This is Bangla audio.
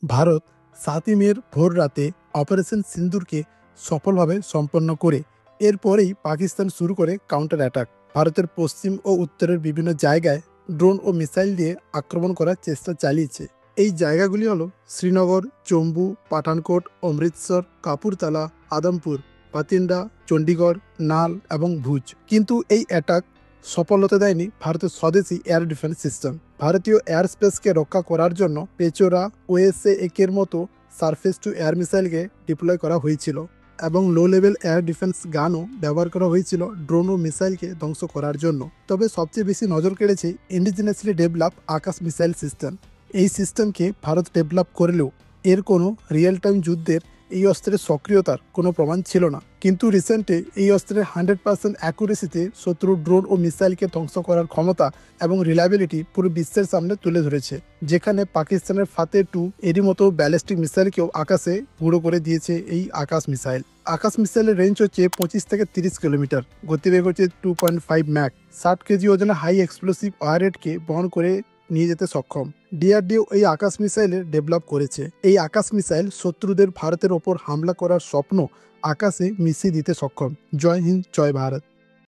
ভারত ৭ই মের ভোর রাতে অপারেশন সিন্দুরকে সফলভাবে সম্পন্ন করে এরপরেই পাকিস্তান শুরু করে কাউন্টার অ্যাটাক। ভারতের পশ্চিম ও উত্তরের বিভিন্ন জায়গায় ড্রোন ও মিসাইল দিয়ে আক্রমণ করার চেষ্টা চালিয়েছে। এই জায়গাগুলি হলো শ্রীনগর, জম্মু, পাঠানকোট, অমৃতসর, কাপুরতালা, আদমপুর, পাতিন্ডা, চণ্ডীগড়, নাল এবং ভুজ। কিন্তু এই অ্যাটাক সফলতা দেয়নি ভারতের স্বদেশি এয়ার ডিফেন্স সিস্টেম। ভারতীয় এয়ার স্পেসকে রক্ষা করার জন্য পেচোরা, ওএসএ একের মতো সারফেস টু এয়ার মিসাইলকে ডিপ্লয় করা হয়েছিল এবং লো লেভেল এয়ার ডিফেন্স গানও ব্যবহার করা হয়েছিল ড্রোন ও মিসাইলকে ধ্বংস করার জন্য। তবে সবচেয়ে বেশি নজর কেড়েছে ইন্ডিজিনাসলি ডেভেলপ আকাশ মিসাইল সিস্টেম। এই সিস্টেমকে ভারত ডেভেলপ করলেও এর কোনো রিয়েল টাইম যুদ্ধের এই অস্ত্রের সক্রিয়তার কোনো প্রমাণ ছিল না। কিন্তু রিসেন্টে এই অস্ত্রের 100% অ্যাকুরেসিতে শত্রু ড্রোন ও মিসাইলকে ধ্বংস করার ক্ষমতা এবং রিলায়েবিলিটি পুরো বিশ্বের সামনে তুলে ধরেছে, যেখানে পাকিস্তানের ফাতে 2 এরই মতো ব্যালিস্টিক মিসাইলকেও আকাশে গুঁড়ো করে দিয়েছে এই আকাশ মিসাইল। আকাশ মিসাইলের রেঞ্জ হচ্ছে 25 থেকে 30 কিলোমিটার, গতিবেগ হচ্ছে 2.5 ম্যাক, 60 কেজি ওজনের হাই এক্সপ্লোসিভ ওয়ারহেডকে বহন করে নিয়ে যেতে সক্ষম। ডিআরডিও এই আকাশ মিসাইলের ডেভেলপ করেছে। এই আকাশ মিসাইল শত্রুদের ভারতের ওপর হামলা করার স্বপ্ন আকাশে মিশিয়ে দিতে সক্ষম। জয় হিন্দ, জয় ভারত।